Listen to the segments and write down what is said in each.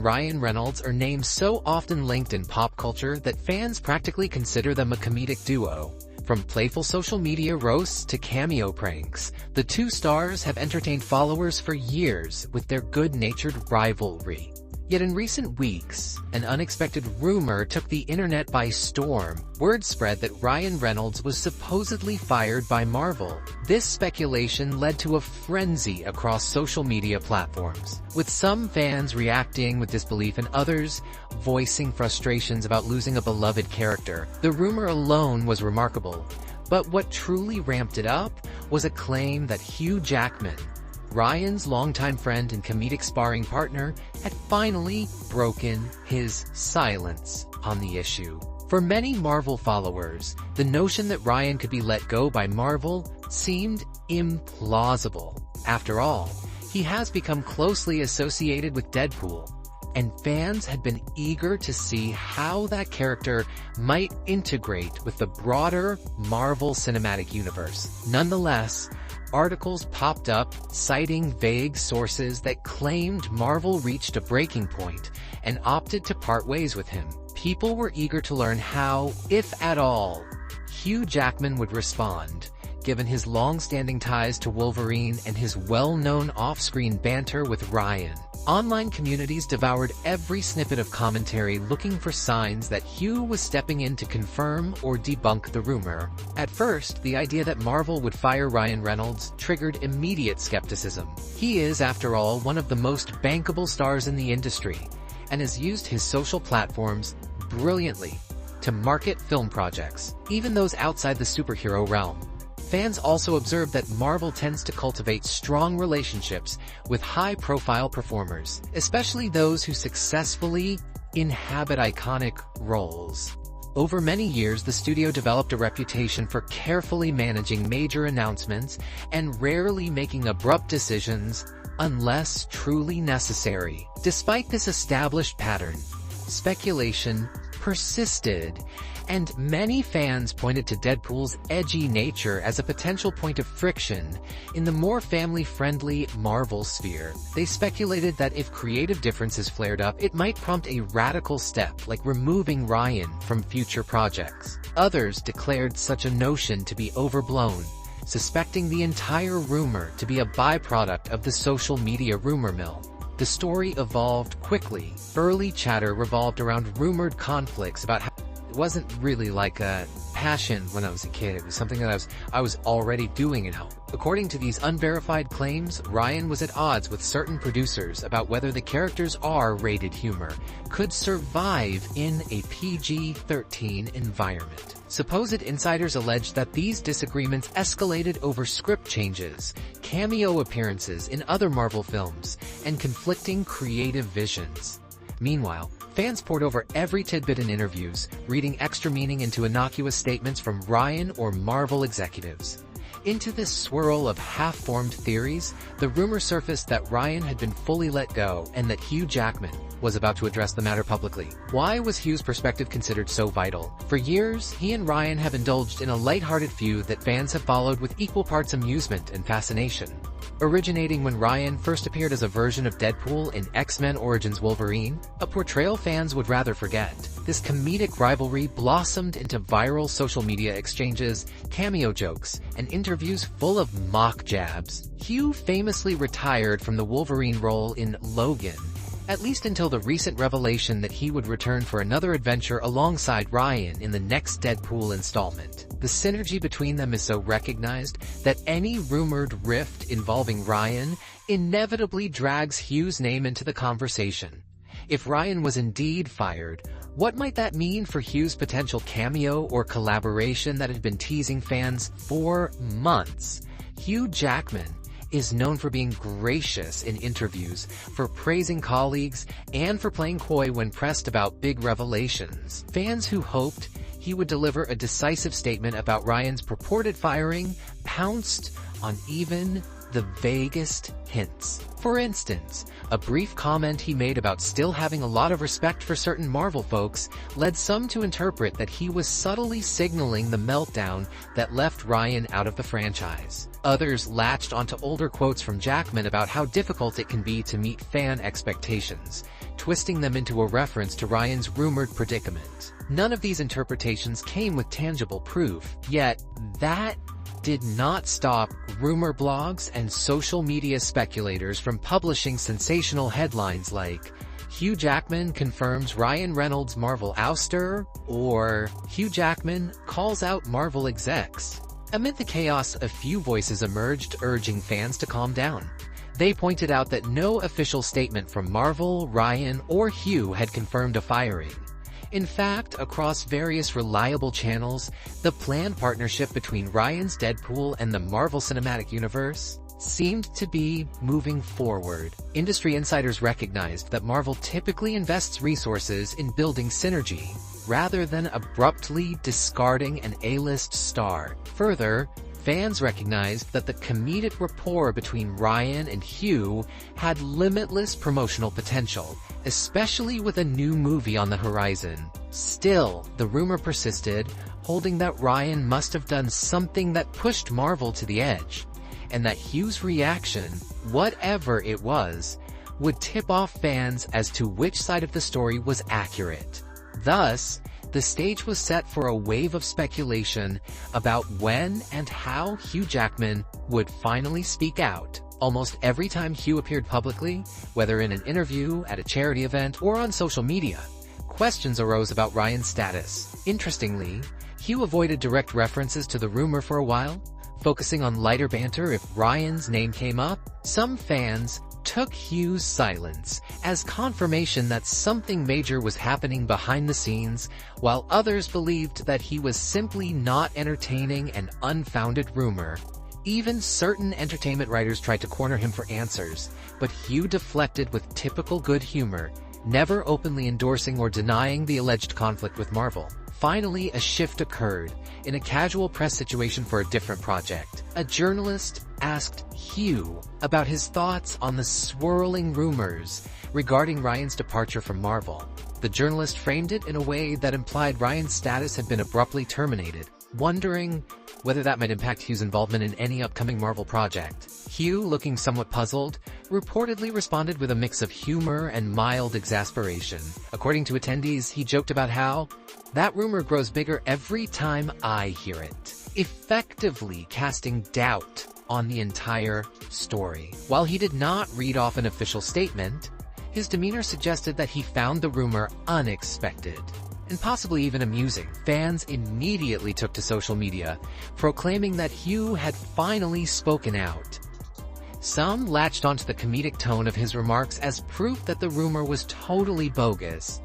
and Ryan Reynolds are names so often linked in pop culture that fans practically consider them a comedic duo. From playful social media roasts to cameo pranks, the two stars have entertained followers for years with their good-natured rivalry. Yet in recent weeks, an unexpected rumor took the internet by storm. Word spread that Ryan Reynolds was supposedly fired by Marvel. This speculation led to a frenzy across social media platforms, with some fans reacting with disbelief and others voicing frustrations about losing a beloved character. The rumor alone was remarkable, but what truly ramped it up was a claim that Hugh Jackman, Ryan's longtime friend and comedic sparring partner, had finally broken his silence on the issue. For many Marvel followers, the notion that Ryan could be let go by Marvel seemed implausible. After all, he has become closely associated with Deadpool, and fans had been eager to see how that character might integrate with the broader Marvel Cinematic Universe. Nonetheless, articles popped up citing vague sources that claimed Marvel reached a breaking point and opted to part ways with him. People were eager to learn how, if at all, Hugh Jackman would respond, given his long-standing ties to Wolverine and his well-known off-screen banter with Ryan. Online communities devoured every snippet of commentary looking for signs that Hugh was stepping in to confirm or debunk the rumor. At first, the idea that Marvel would fire Ryan Reynolds triggered immediate skepticism. He is, after all, one of the most bankable stars in the industry, and has used his social platforms brilliantly to market film projects, even those outside the superhero realm. Fans also observed that Marvel tends to cultivate strong relationships with high-profile performers, especially those who successfully inhabit iconic roles. Over many years, the studio developed a reputation for carefully managing major announcements and rarely making abrupt decisions unless truly necessary. Despite this established pattern, speculation persisted, and many fans pointed to Deadpool's edgy nature as a potential point of friction in the more family-friendly Marvel sphere. They speculated that if creative differences flared up, it might prompt a radical step like removing Ryan from future projects. Others declared such a notion to be overblown, suspecting the entire rumor to be a byproduct of the social media rumor mill. The story evolved quickly. Early chatter revolved around rumored conflicts about how it wasn't really like a passion when I was a kid. It was something that I was already doing at home. According to these unverified claims, Ryan was at odds with certain producers about whether the character's R-rated humor could survive in a PG-13 environment. Supposed insiders alleged that these disagreements escalated over script changes, cameo appearances in other Marvel films, and conflicting creative visions. Meanwhile, fans pored over every tidbit in interviews, reading extra meaning into innocuous statements from Ryan or Marvel executives. Into this swirl of half-formed theories, the rumor surfaced that Ryan had been fully let go and that Hugh Jackman was about to address the matter publicly. Why was Hugh's perspective considered so vital? For years, he and Ryan have indulged in a lighthearted feud that fans have followed with equal parts amusement and fascination. Originating when Ryan first appeared as a version of Deadpool in X-Men Origins Wolverine, a portrayal fans would rather forget. This comedic rivalry blossomed into viral social media exchanges, cameo jokes, and interviews full of mock jabs. Hugh famously retired from the Wolverine role in Logan, at least until the recent revelation that he would return for another adventure alongside Ryan in the next Deadpool installment. The synergy between them is so recognized that any rumored rift involving Ryan inevitably drags Hugh's name into the conversation. If Ryan was indeed fired, what might that mean for Hugh's potential cameo or collaboration that had been teasing fans for months? Hugh Jackman is known for being gracious in interviews, for praising colleagues, and for playing coy when pressed about big revelations. Fans who hoped he would deliver a decisive statement about Ryan's purported firing pounced on even the vaguest hints. For instance, a brief comment he made about still having a lot of respect for certain Marvel folks led some to interpret that he was subtly signaling the meltdown that left Ryan out of the franchise. Others latched onto older quotes from Jackman about how difficult it can be to meet fan expectations, twisting them into a reference to Ryan's rumored predicament. None of these interpretations came with tangible proof, yet that did not stop rumor blogs and social media speculators from publishing sensational headlines like Hugh Jackman confirms Ryan Reynolds' Marvel ouster, or Hugh Jackman calls out Marvel execs. Amid the chaos, a few voices emerged urging fans to calm down. They pointed out that no official statement from Marvel, Ryan, or Hugh had confirmed a firing. In fact, across various reliable channels, the planned partnership between Ryan's Deadpool and the Marvel Cinematic Universe seemed to be moving forward. Industry insiders recognized that Marvel typically invests resources in building synergy, rather than abruptly discarding an A-list star. Further, fans recognized that the comedic rapport between Ryan and Hugh had limitless promotional potential, especially with a new movie on the horizon. Still, the rumor persisted, holding that Ryan must have done something that pushed Marvel to the edge, and that Hugh's reaction, whatever it was, would tip off fans as to which side of the story was accurate. Thus, the stage was set for a wave of speculation about when and how Hugh Jackman would finally speak out. Almost every time Hugh appeared publicly, whether in an interview, at a charity event, or on social media, questions arose about Ryan's status. Interestingly, Hugh avoided direct references to the rumor for a while, focusing on lighter banter if Ryan's name came up. Some fans took Hugh's silence as confirmation that something major was happening behind the scenes, while others believed that he was simply not entertaining an unfounded rumor. Even certain entertainment writers tried to corner him for answers, but Hugh deflected with typical good humor, never openly endorsing or denying the alleged conflict with Marvel. Finally, a shift occurred. In a casual press situation for a different project, a journalist asked Hugh about his thoughts on the swirling rumors regarding Ryan's departure from Marvel. The journalist framed it in a way that implied Ryan's status had been abruptly terminated, wondering whether that might impact Hugh's involvement in any upcoming Marvel project. Hugh, looking somewhat puzzled, reportedly responded with a mix of humor and mild exasperation. According to attendees, he joked about how that rumor grows bigger every time I hear it, effectively casting doubt on the entire story. While he did not read off an official statement, his demeanor suggested that he found the rumor unexpected and possibly even amusing. Fans immediately took to social media, proclaiming that Hugh had finally spoken out. Some latched onto the comedic tone of his remarks as proof that the rumor was totally bogus.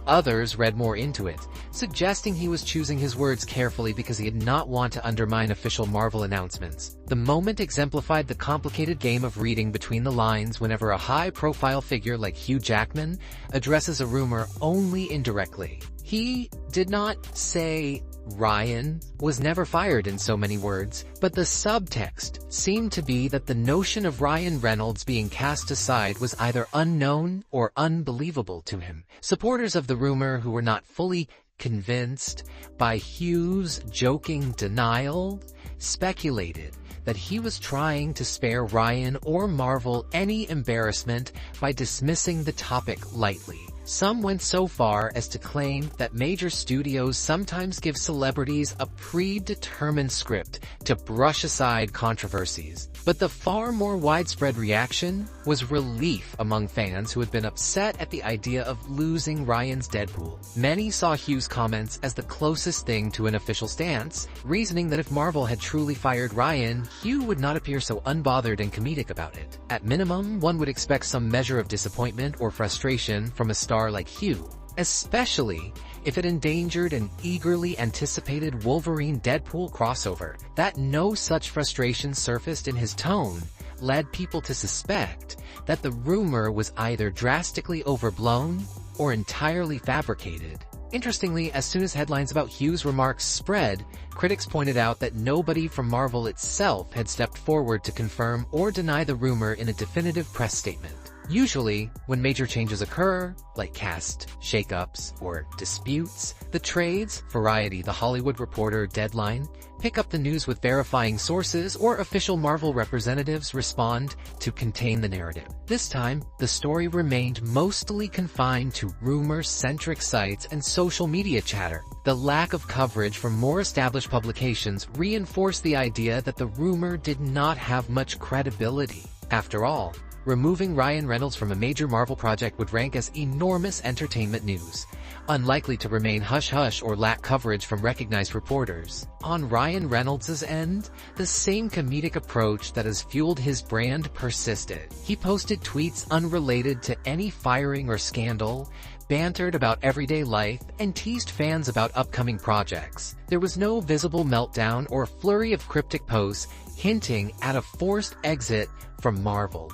Others read more into it, suggesting he was choosing his words carefully because he did not want to undermine official Marvel announcements. The moment exemplified the complicated game of reading between the lines whenever a high-profile figure like Hugh Jackman addresses a rumor only indirectly. He did not say Ryan was never fired in so many words, but the subtext seemed to be that the notion of Ryan Reynolds being cast aside was either unknown or unbelievable to him. Supporters of the rumor who were not fully convinced by Hugh's joking denial speculated that he was trying to spare Ryan or Marvel any embarrassment by dismissing the topic lightly. Some went so far as to claim that major studios sometimes give celebrities a predetermined script to brush aside controversies. But the far more widespread reaction was relief among fans who had been upset at the idea of losing Ryan's Deadpool. Many saw Hugh's comments as the closest thing to an official stance, reasoning that if Marvel had truly fired Ryan, Hugh would not appear so unbothered and comedic about it. At minimum, one would expect some measure of disappointment or frustration from a star like Hugh, especially if it endangered an eagerly anticipated Wolverine-Deadpool crossover. That no such frustration surfaced in his tone led people to suspect that the rumor was either drastically overblown or entirely fabricated. Interestingly, as soon as headlines about Hugh's remarks spread, critics pointed out that nobody from Marvel itself had stepped forward to confirm or deny the rumor in a definitive press statement. Usually, when major changes occur, like cast shakeups or disputes, the trades, Variety, The Hollywood Reporter, Deadline, pick up the news with verifying sources, or official Marvel representatives respond to contain the narrative. This time, the story remained mostly confined to rumor-centric sites and social media chatter. The lack of coverage from more established publications reinforced the idea that the rumor did not have much credibility. After all, removing Ryan Reynolds from a major Marvel project would rank as enormous entertainment news, unlikely to remain hush-hush or lack coverage from recognized reporters. On Ryan Reynolds' end, the same comedic approach that has fueled his brand persisted. He posted tweets unrelated to any firing or scandal, bantered about everyday life, and teased fans about upcoming projects. There was no visible meltdown or flurry of cryptic posts hinting at a forced exit from Marvel.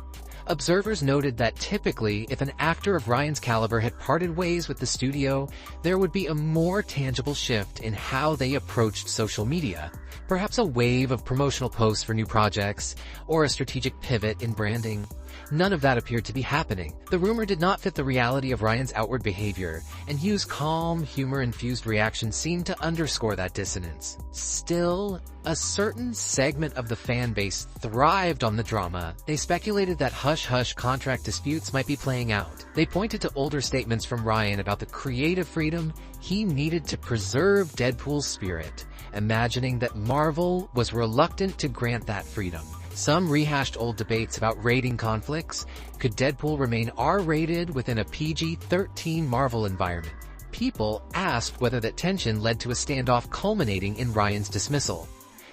Observers noted that typically, if an actor of Ryan's caliber had parted ways with the studio, there would be a more tangible shift in how they approached social media. Perhaps a wave of promotional posts for new projects, or a strategic pivot in branding. None of that appeared to be happening. The rumor did not fit the reality of Ryan's outward behavior, and Hugh's calm, humor-infused reaction seemed to underscore that dissonance. Still, a certain segment of the fan base thrived on the drama. They speculated that hush-hush contract disputes might be playing out. They pointed to older statements from Ryan about the creative freedom he needed to preserve Deadpool's spirit, imagining that Marvel was reluctant to grant that freedom. Some rehashed old debates about rating conflicts. Could Deadpool remain R-rated within a PG-13 Marvel environment? People asked whether that tension led to a standoff culminating in Ryan's dismissal.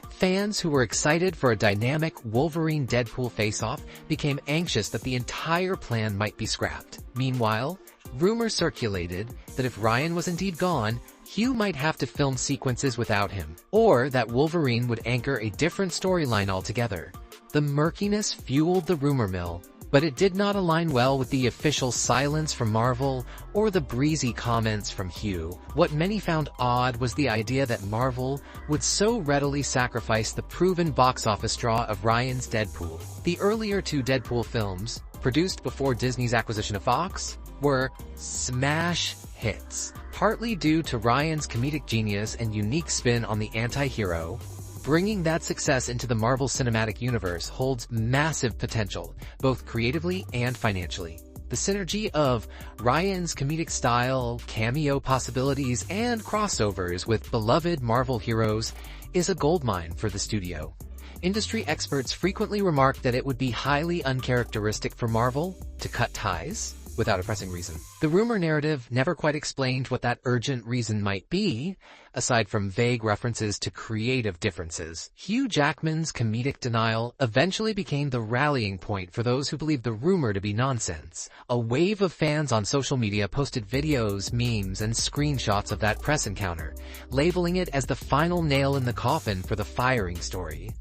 Fans who were excited for a dynamic Wolverine-Deadpool face-off became anxious that the entire plan might be scrapped. Meanwhile, rumors circulated that if Ryan was indeed gone, Hugh might have to film sequences without him, or that Wolverine would anchor a different storyline altogether. The murkiness fueled the rumor mill, but it did not align well with the official silence from Marvel or the breezy comments from Hugh. What many found odd was the idea that Marvel would so readily sacrifice the proven box office draw of Ryan's Deadpool. The earlier two Deadpool films, produced before Disney's acquisition of Fox, were smash hits, partly due to Ryan's comedic genius and unique spin on the anti-hero. Bringing that success into the Marvel Cinematic Universe holds massive potential, both creatively and financially. The synergy of Ryan's comedic style, cameo possibilities, and crossovers with beloved Marvel heroes is a goldmine for the studio. Industry experts frequently remark that it would be highly uncharacteristic for Marvel to cut ties without a pressing reason. The rumor narrative never quite explained what that urgent reason might be, aside from vague references to creative differences. Hugh Jackman's comedic denial eventually became the rallying point for those who believed the rumor to be nonsense. A wave of fans on social media posted videos, memes, and screenshots of that press encounter, labeling it as the final nail in the coffin for the firing story.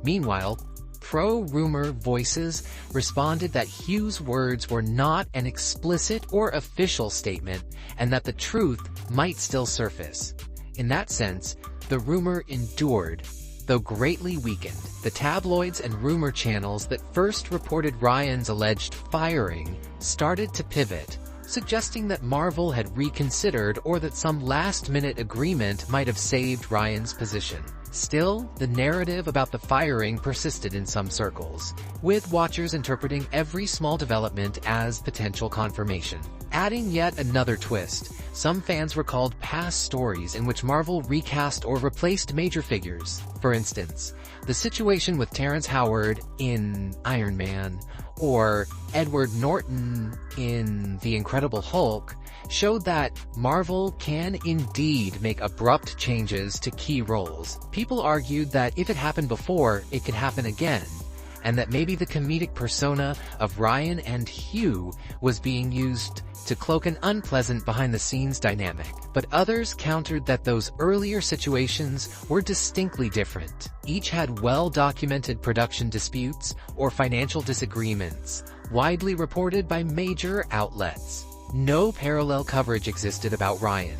Meanwhile, pro-rumor voices responded that Hugh's words were not an explicit or official statement, and that the truth might still surface. In that sense, the rumor endured, though greatly weakened. The tabloids and rumor channels that first reported Ryan's alleged firing started to pivot, suggesting that Marvel had reconsidered or that some last-minute agreement might have saved Ryan's position. Still, the narrative about the firing persisted in some circles, with watchers interpreting every small development as potential confirmation. Adding yet another twist, some fans recalled past stories in which Marvel recast or replaced major figures. For instance, the situation with Terrence Howard in Iron Man, or Edward Norton in The Incredible Hulk, showed that Marvel can indeed make abrupt changes to key roles. People argued that if it happened before, it could happen again, and that maybe the comedic persona of Ryan and Hugh was being used to cloak an unpleasant behind-the-scenes dynamic. But others countered that those earlier situations were distinctly different. Each had well-documented production disputes or financial disagreements, widely reported by major outlets. No parallel coverage existed about Ryan,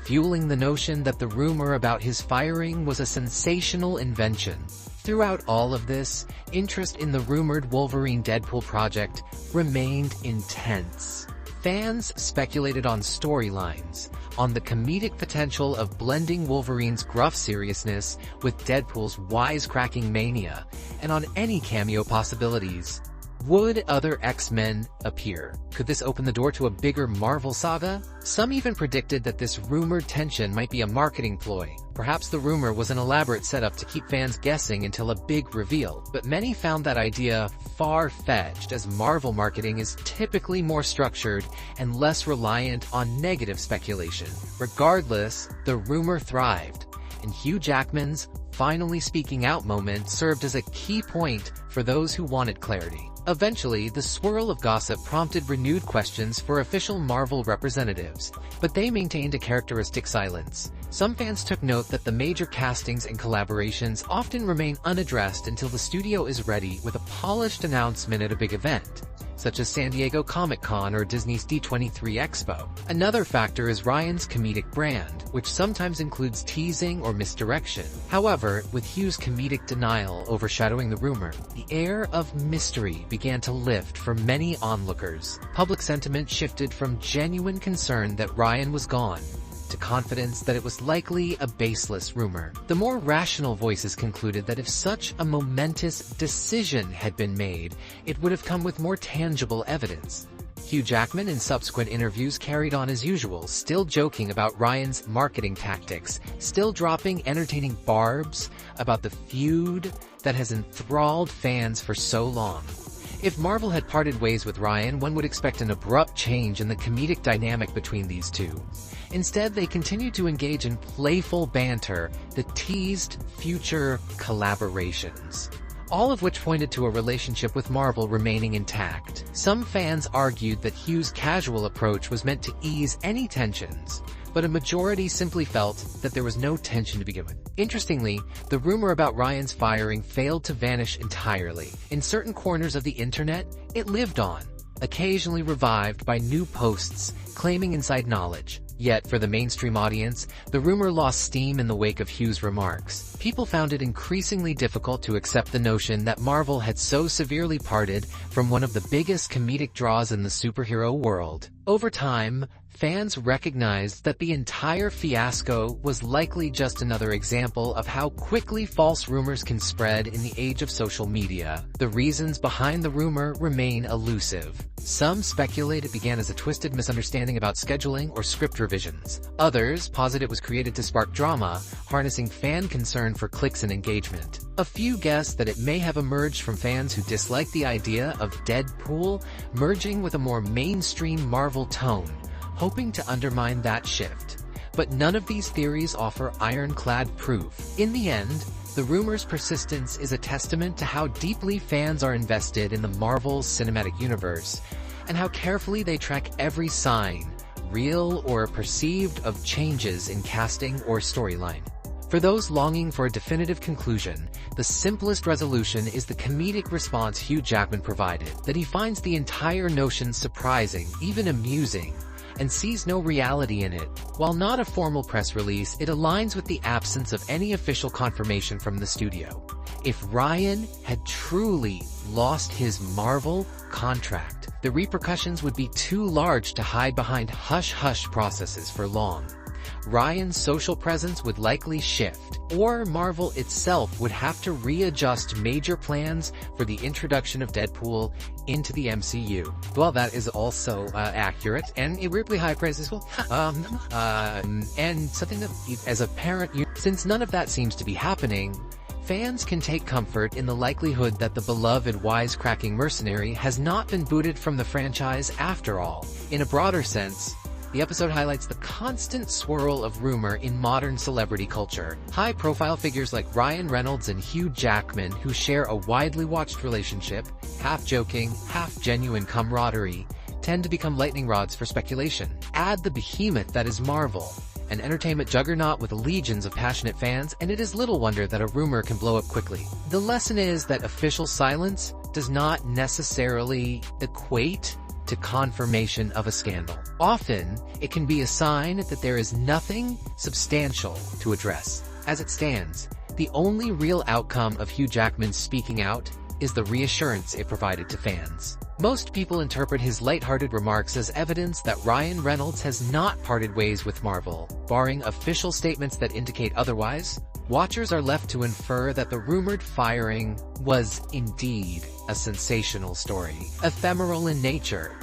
fueling the notion that the rumor about his firing was a sensational invention. Throughout all of this, interest in the rumored Wolverine Deadpool project remained intense. Fans speculated on storylines, on the comedic potential of blending Wolverine's gruff seriousness with Deadpool's wisecracking mania, and on any cameo possibilities. Would other X-Men appear? Could this open the door to a bigger Marvel saga? Some even predicted that this rumored tension might be a marketing ploy. Perhaps the rumor was an elaborate setup to keep fans guessing until a big reveal, but many found that idea far-fetched, as Marvel marketing is typically more structured and less reliant on negative speculation. Regardless, the rumor thrived, and Hugh Jackman's finally speaking out moment served as a key point for those who wanted clarity. Eventually, the swirl of gossip prompted renewed questions for official Marvel representatives, but they maintained a characteristic silence. Some fans took note that the major castings and collaborations often remain unaddressed until the studio is ready with a polished announcement at a big event, such as San Diego Comic-Con or Disney's D23 Expo. Another factor is Ryan's comedic brand, which sometimes includes teasing or misdirection. However, with Hugh's comedic denial overshadowing the rumor, the air of mystery began to lift for many onlookers. Public sentiment shifted from genuine concern that Ryan was gone to confidence that it was likely a baseless rumor. The more rational voices concluded that if such a momentous decision had been made, it would have come with more tangible evidence. Hugh Jackman in subsequent interviews carried on as usual, still joking about Ryan's marketing tactics, still dropping entertaining barbs about the feud that has enthralled fans for so long. If Marvel had parted ways with Ryan, one would expect an abrupt change in the comedic dynamic between these two. Instead, they continued to engage in playful banter that teased future collaborations, all of which pointed to a relationship with Marvel remaining intact. Some fans argued that Hugh's casual approach was meant to ease any tensions, but a majority simply felt that there was no tension to begin with. Interestingly, the rumor about Ryan's firing failed to vanish entirely. In certain corners of the internet, it lived on, occasionally revived by new posts claiming inside knowledge. Yet, for the mainstream audience, the rumor lost steam in the wake of Hugh's remarks. People found it increasingly difficult to accept the notion that Marvel had so severely parted from one of the biggest comedic draws in the superhero world. Over time, fans recognized that the entire fiasco was likely just another example of how quickly false rumors can spread in the age of social media. The reasons behind the rumor remain elusive. Some speculate it began as a twisted misunderstanding about scheduling or script revisions. Others posit it was created to spark drama, harnessing fan concern for clicks and engagement. A few guess that it may have emerged from fans who dislike the idea of Deadpool merging with a more mainstream Marvel tone, hoping to undermine that shift. But none of these theories offer ironclad proof. In the end, the rumor's persistence is a testament to how deeply fans are invested in the Marvel Cinematic Universe, and how carefully they track every sign, real or perceived, of changes in casting or storyline. For those longing for a definitive conclusion, the simplest resolution is the comedic response Hugh Jackman provided, that he finds the entire notion surprising, even amusing, and sees no reality in it. While not a formal press release, it aligns with the absence of any official confirmation from the studio. If Ryan had truly lost his Marvel contract, the repercussions would be too large to hide behind hush-hush processes for long. Ryan's social presence would likely shift, or Marvel itself would have to readjust major plans for the introduction of Deadpool into the MCU. Well, that is also accurate, and a weirdly high praise as well. And something that, as a parent, since none of that seems to be happening, fans can take comfort in the likelihood that the beloved wisecracking mercenary has not been booted from the franchise after all. In a broader sense, the episode highlights the constant swirl of rumor in modern celebrity culture. High-profile figures like Ryan Reynolds and Hugh Jackman, who share a widely watched relationship, half-joking, half-genuine camaraderie, tend to become lightning rods for speculation. Add the behemoth that is Marvel, an entertainment juggernaut with legions of passionate fans, and it is little wonder that a rumor can blow up quickly. The lesson is that official silence does not necessarily equate to confirmation of a scandal. Often, it can be a sign that there is nothing substantial to address. As it stands, The only real outcome of Hugh Jackman speaking out is the reassurance it provided to fans. Most people interpret his lighthearted remarks as evidence that Ryan Reynolds has not parted ways with Marvel. Barring official statements that indicate otherwise, watchers are left to infer that the rumored firing was indeed a sensational story, ephemeral in nature,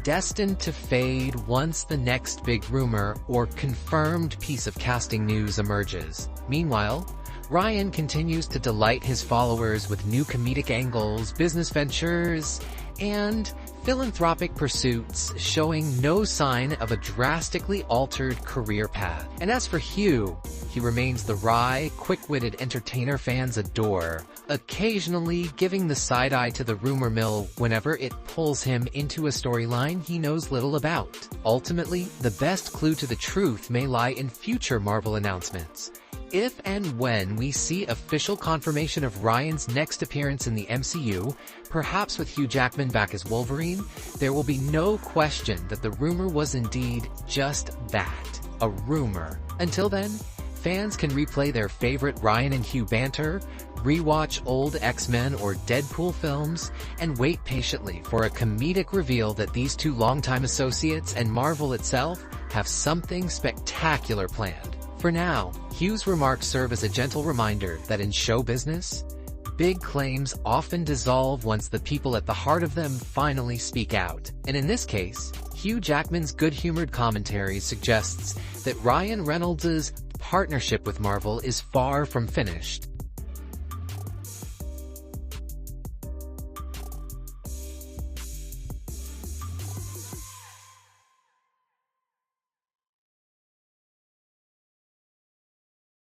destined to fade once the next big rumor or confirmed piece of casting news emerges. Meanwhile, Ryan continues to delight his followers with new comedic angles, business ventures, and philanthropic pursuits, showing no sign of a drastically altered career path. And as for Hugh, he remains the wry, quick-witted entertainer fans adore, occasionally giving the side-eye to the rumor mill whenever it pulls him into a storyline he knows little about. Ultimately, the best clue to the truth may lie in future Marvel announcements. If and when we see official confirmation of Ryan's next appearance in the MCU, perhaps with Hugh Jackman back as Wolverine, there will be no question that the rumor was indeed just that, a rumor. Until then, fans can replay their favorite Ryan and Hugh banter, rewatch old X-Men or Deadpool films, and wait patiently for a comedic reveal that these two longtime associates and Marvel itself have something spectacular planned. For now, Hugh's remarks serve as a gentle reminder that in show business, big claims often dissolve once the people at the heart of them finally speak out. And in this case, Hugh Jackman's good-humored commentary suggests that Ryan Reynolds' partnership with Marvel is far from finished.